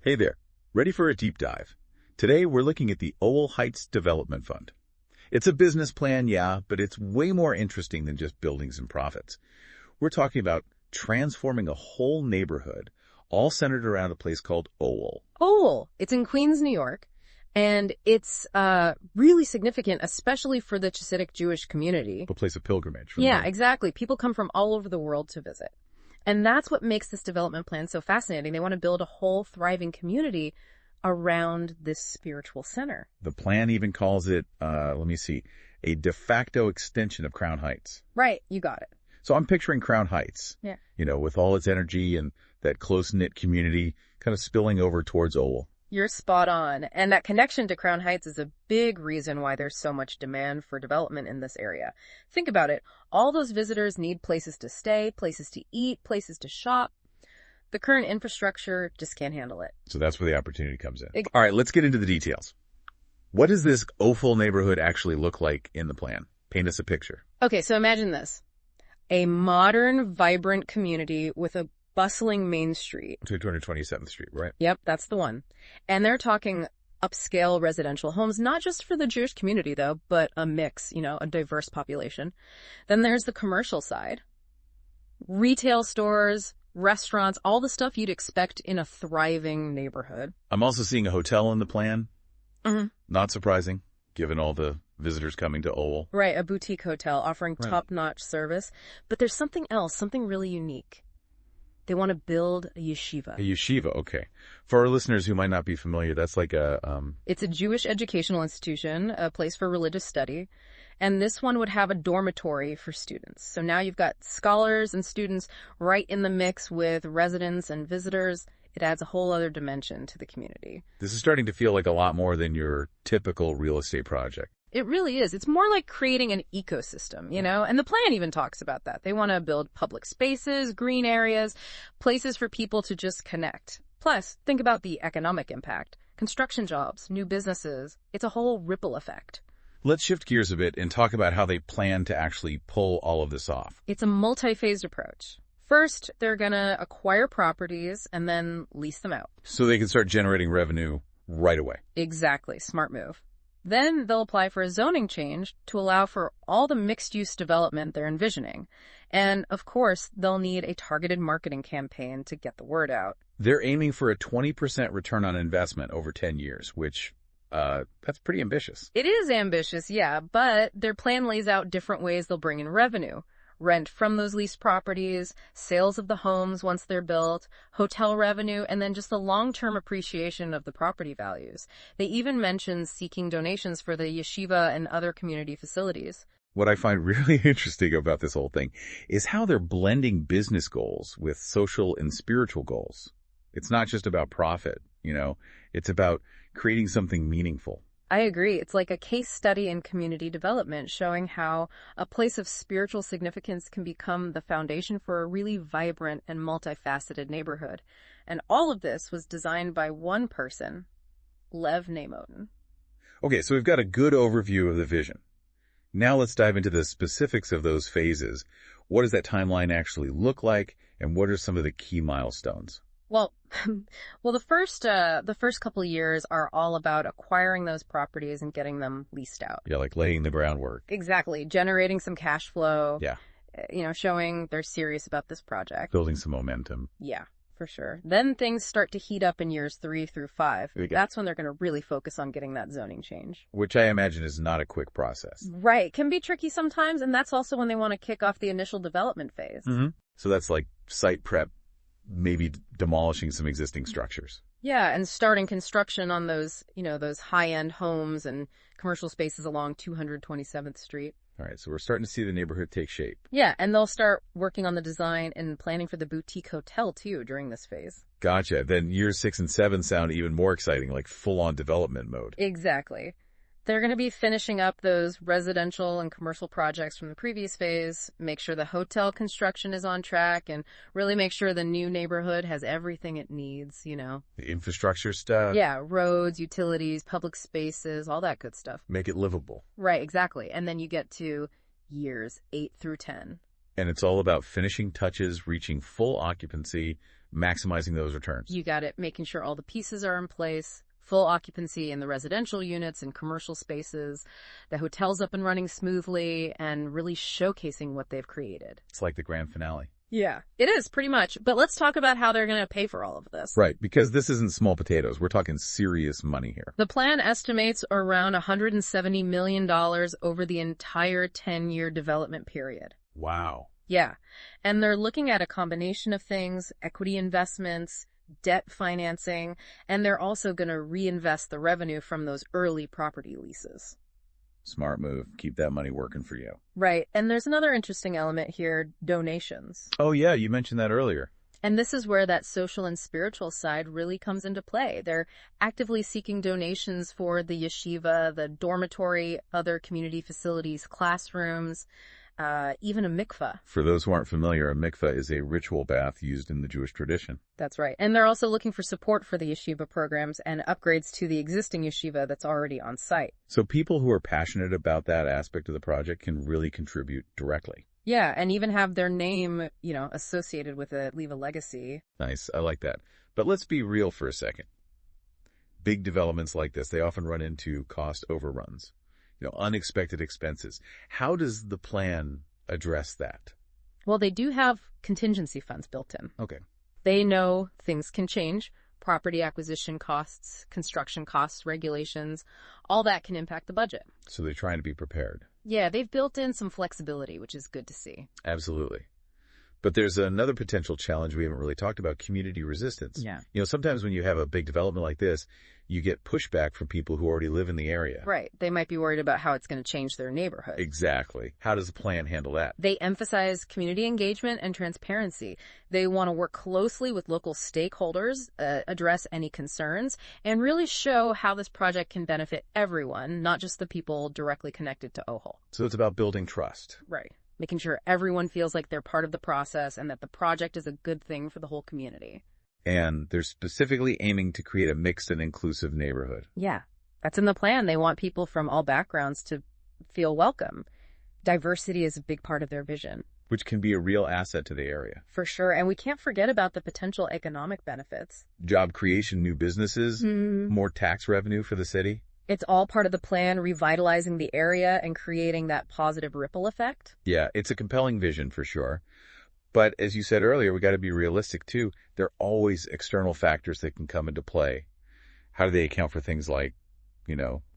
Hey there, ready for a deep dive? Today we're looking at the Ohel Heights Development Fund. It's a business plan, yeah, but it's way more interesting than just buildings and profits. We're talking about transforming a whole neighborhood, all centered around a place called Ohel. Ohel. It's in Queens, New York, and it's really significant, especially for the Hasidic Jewish community. A place of pilgrimage. Yeah, exactly. People come from all over the world to visit. And that's what makes this development plan so fascinating. They want to build a whole thriving community around this spiritual center. The plan even calls it, a de facto extension of Crown Heights. Right, you got it. So I'm picturing Crown Heights, Yeah. With all its energy and that close-knit community kind of spilling over towards Ohel. You're spot on. And that connection to Crown Heights is a big reason why there's so much demand for development in this area. Think about it. All those visitors need places to stay, places to eat, places to shop. The current infrastructure just can't handle it. So that's where the opportunity comes in. All right, let's get into the details. What does this Ohel neighborhood actually look like in the plan? Paint us a picture. Okay, so imagine this. A modern, vibrant community with a bustling main street. 227th Street, right? Yep, that's the one. And they're talking upscale residential homes, not just for the Jewish community, though, but a mix, a diverse population. Then there's the commercial side. Retail stores, restaurants, all the stuff you'd expect in a thriving neighborhood. I'm also seeing a hotel in the plan. Mm-hmm. Not surprising, given all the visitors coming to Ohel. Right, a boutique hotel offering top-notch service. But there's something else, something really unique. They want to build a yeshiva. A yeshiva, okay. For our listeners who might not be familiar, that's like It's a Jewish educational institution, a place for religious study. And this one would have a dormitory for students. So now you've got scholars and students right in the mix with residents and visitors. It adds a whole other dimension to the community. This is starting to feel like a lot more than your typical real estate project. It really is. It's more like creating an ecosystem, And the plan even talks about that. They want to build public spaces, green areas, places for people to just connect. Plus, think about the economic impact. Construction jobs, new businesses. It's a whole ripple effect. Let's shift gears a bit and talk about how they plan to actually pull all of this off. It's a multi-phased approach. First, they're going to acquire properties and then lease them out. So they can start generating revenue right away. Exactly. Smart move. Then they'll apply for a zoning change to allow for all the mixed-use development they're envisioning. And, of course, they'll need a targeted marketing campaign to get the word out. They're aiming for a 20% return on investment over 10 years, which, that's pretty ambitious. It is ambitious, yeah, but their plan lays out different ways they'll bring in revenue. Rent from those leased properties, sales of the homes once they're built, hotel revenue, and then just the long-term appreciation of the property values. They even mention seeking donations for the yeshiva and other community facilities. What I find really interesting about this whole thing is how they're blending business goals with social and spiritual goals. It's not just about profit, it's about creating something meaningful. I agree. It's like a case study in community development, showing how a place of spiritual significance can become the foundation for a really vibrant and multifaceted neighborhood. And all of this was designed by one person, Lev Namotin. Okay, so we've got a good overview of the vision. Now let's dive into the specifics of those phases. What does that timeline actually look like, and what are some of the key milestones? Well, the first couple of years are all about acquiring those properties and getting them leased out. Yeah, like laying the groundwork. Exactly. Generating some cash flow. Yeah. Showing they're serious about this project. Building some momentum. Yeah, for sure. Then things start to heat up in years 3 through 5. That's when they're going to really focus on getting that zoning change. Which I imagine is not a quick process. Right. Can be tricky sometimes, and that's also when they want to kick off the initial development phase. Mm-hmm. So that's like site prep, maybe demolishing some existing structures. Yeah, and starting construction on those, those high-end homes and commercial spaces along 227th Street. All right, so we're starting to see the neighborhood take shape. Yeah, and they'll start working on the design and planning for the boutique hotel, too, during this phase. Gotcha. Then years 6 and 7 sound even more exciting, like full-on development mode. Exactly. They're going to be finishing up those residential and commercial projects from the previous phase, make sure the hotel construction is on track, and really make sure the new neighborhood has everything it needs, The infrastructure stuff. Yeah, roads, utilities, public spaces, all that good stuff. Make it livable. Right, exactly. And then you get to years 8 through 10. And it's all about finishing touches, reaching full occupancy, maximizing those returns. You got it. Making sure all the pieces are in place, full occupancy in the residential units and commercial spaces, the hotel's up and running smoothly, and really showcasing what they've created. It's like the grand finale. Yeah, it is pretty much. But let's talk about how they're going to pay for all of this. Right, because this isn't small potatoes. We're talking serious money here. The plan estimates around $170 million over the entire 10-year development period. Wow. Yeah. And they're looking at a combination of things, equity investments, debt financing, and they're also going to reinvest the revenue from those early property leases. Smart move. Keep that money working for you. Right. And there's another interesting element here, donations. Oh, yeah, you mentioned that earlier. And this is where that social and spiritual side really comes into play. They're actively seeking donations for the yeshiva, the dormitory, other community facilities, classrooms, even a mikveh. For those who aren't familiar, a mikveh is a ritual bath used in the Jewish tradition. That's right. And they're also looking for support for the yeshiva programs and upgrades to the existing yeshiva that's already on site. So people who are passionate about that aspect of the project can really contribute directly. Yeah, and even have their name, associated with it, leave a legacy. Nice. I like that. But let's be real for a second. Big developments like this, they often run into cost overruns. Unexpected expenses. How does the plan address that? Well, they do have contingency funds built in. Okay. They know things can change. Property acquisition costs, construction costs, regulations, all that can impact the budget. So they're trying to be prepared. Yeah, they've built in some flexibility, which is good to see. Absolutely. But there's another potential challenge we haven't really talked about, community resistance. Yeah. Sometimes when you have a big development like this, you get pushback from people who already live in the area. Right. They might be worried about how it's going to change their neighborhood. Exactly. How does the plan handle that? They emphasize community engagement and transparency. They want to work closely with local stakeholders, address any concerns, and really show how this project can benefit everyone, not just the people directly connected to Ohel. So it's about building trust. Right. Making sure everyone feels like they're part of the process and that the project is a good thing for the whole community. And they're specifically aiming to create a mixed and inclusive neighborhood. Yeah, that's in the plan. They want people from all backgrounds to feel welcome. Diversity is a big part of their vision. Which can be a real asset to the area. For sure. And we can't forget about the potential economic benefits. Job creation, new businesses, more tax revenue for the city. It's all part of the plan, revitalizing the area and creating that positive ripple effect. Yeah, it's a compelling vision for sure. But as you said earlier, we got to be realistic too. There are always external factors that can come into play. How do they account for things like,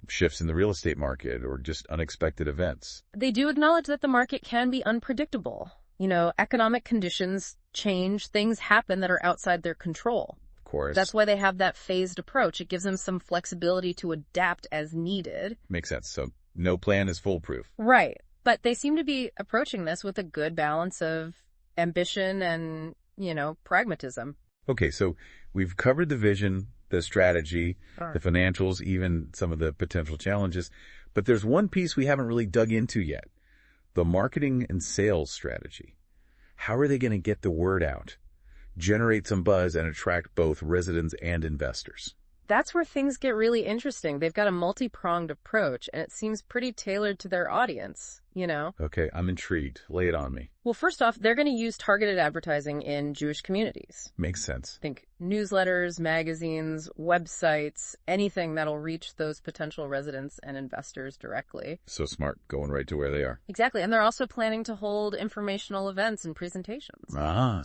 shifts in the real estate market or just unexpected events? They do acknowledge that the market can be unpredictable. Economic conditions change, things happen that are outside their control. Course. That's why they have that phased approach. It gives them some flexibility to adapt as needed. Makes sense. So no plan is foolproof. Right. But they seem to be approaching this with a good balance of ambition and, pragmatism. Okay, so we've covered the vision, the strategy, the financials, even some of the potential challenges. But there's one piece we haven't really dug into yet, the marketing and sales strategy. How are they going to get the word out? Generate some buzz and attract both residents and investors. That's where things get really interesting. They've got a multi-pronged approach, and it seems pretty tailored to their audience, Okay, I'm intrigued. Lay it on me. Well, first off, they're going to use targeted advertising in Jewish communities. Makes sense. Think newsletters, magazines, websites, anything that'll reach those potential residents and investors directly. So smart, going right to where they are. Exactly, and they're also planning to hold informational events and presentations.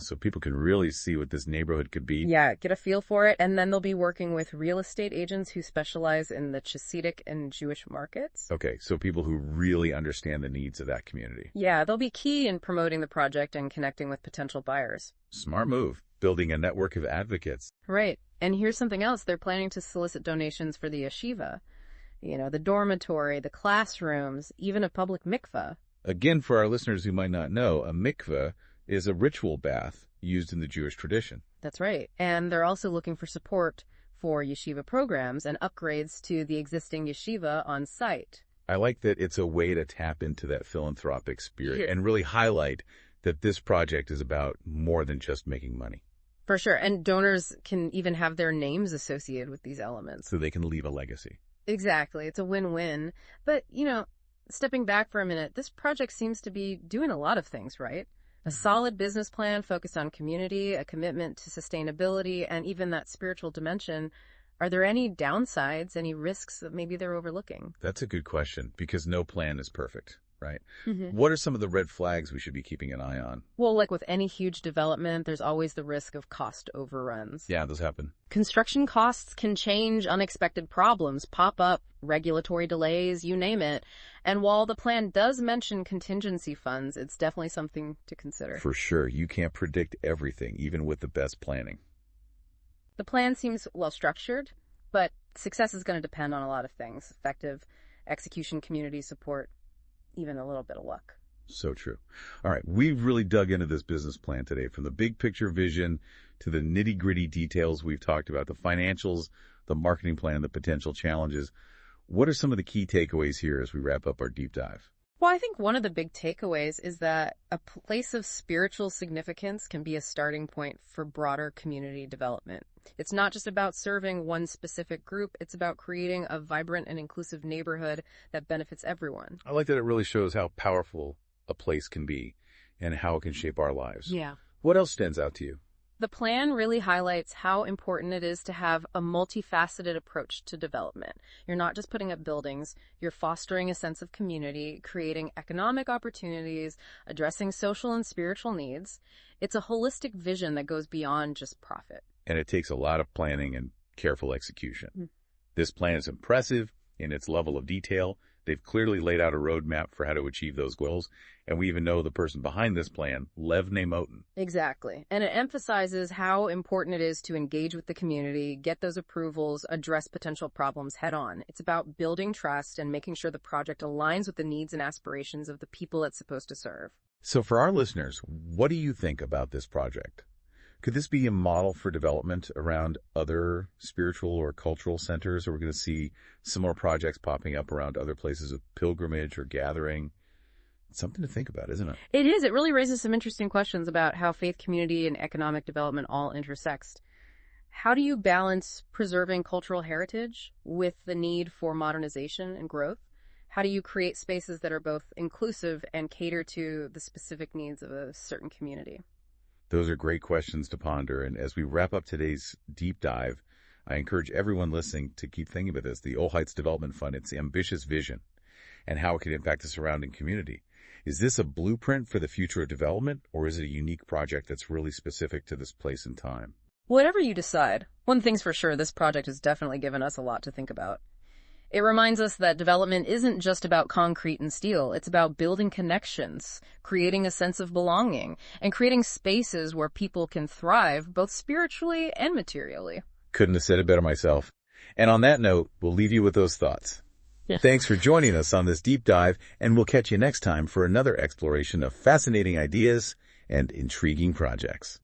So people can really see what this neighborhood could be. Yeah, get a feel for it, and then they'll be working with real estate agents who specialize in the Hasidic and Jewish markets. Okay, so people who really understand the needs of that community. Yeah, they'll be key in promoting the project and connecting with potential buyers. Smart move, building a network of advocates. Right, and here's something else. They're planning to solicit donations for the yeshiva, the dormitory, the classrooms, even a public mikveh. Again, for our listeners who might not know, a mikveh is a ritual bath used in the Jewish tradition. That's right, and they're also looking for support for yeshiva programs and upgrades to the existing yeshiva on site. I like that it's a way to tap into that philanthropic spirit and really highlight that this project is about more than just making money. For sure. And donors can even have their names associated with these elements. So they can leave a legacy. Exactly. It's a win-win. But, stepping back for a minute, this project seems to be doing a lot of things, right? A solid business plan focused on community, a commitment to sustainability, and even that spiritual dimension. Are there any downsides, any risks that maybe they're overlooking? That's a good question, because no plan is perfect, right? Mm-hmm. What are some of the red flags we should be keeping an eye on? Well, like with any huge development, there's always the risk of cost overruns. Yeah, those happen. Construction costs can change, unexpected problems pop up, regulatory delays, you name it. And while the plan does mention contingency funds, it's definitely something to consider. For sure, you can't predict everything, even with the best planning. The plan seems well structured, but success is going to depend on a lot of things. Effective execution, community support, even a little bit of luck. So true. All right, we've really dug into this business plan today, from the big picture vision to the nitty-gritty details we've talked about, the financials, the marketing plan, the potential challenges. What are some of the key takeaways here as we wrap up our deep dive? Well, I think one of the big takeaways is that a place of spiritual significance can be a starting point for broader community development. It's not just about serving one specific group, it's about creating a vibrant and inclusive neighborhood that benefits everyone. I like that it really shows how powerful a place can be and how it can shape our lives. Yeah. What else stands out to you? The plan really highlights how important it is to have a multifaceted approach to development. You're not just putting up buildings, you're fostering a sense of community, creating economic opportunities, addressing social and spiritual needs. It's a holistic vision that goes beyond just profit. And it takes a lot of planning and careful execution. This plan is impressive in its level of detail. They've clearly laid out a roadmap for how to achieve those goals. And we even know the person behind this plan, Lev Moten. Exactly. And it emphasizes how important it is to engage with the community, get those approvals, address potential problems head on. It's about building trust and making sure the project aligns with the needs and aspirations of the people it's supposed to serve. So for our listeners, what do you think about this project? Could this be a model for development around other spiritual or cultural centers? Or we're going to see similar projects popping up around other places of pilgrimage or gathering? It's something to think about, isn't it? It is. It really raises some interesting questions about how faith, community, and economic development all intersect. How do you balance preserving cultural heritage with the need for modernization and growth? How do you create spaces that are both inclusive and cater to the specific needs of a certain community? Those are great questions to ponder. And as we wrap up today's deep dive, I encourage everyone listening to keep thinking about this. The Ohel Heights Development Fund, its ambitious vision, and how it can impact the surrounding community. Is this a blueprint for the future of development, or is it a unique project that's really specific to this place and time? Whatever you decide, one thing's for sure, this project has definitely given us a lot to think about. It reminds us that development isn't just about concrete and steel. It's about building connections, creating a sense of belonging, and creating spaces where people can thrive, both spiritually and materially. Couldn't have said it better myself. And on that note, we'll leave you with those thoughts. Yeah. Thanks for joining us on this deep dive, and we'll catch you next time for another exploration of fascinating ideas and intriguing projects.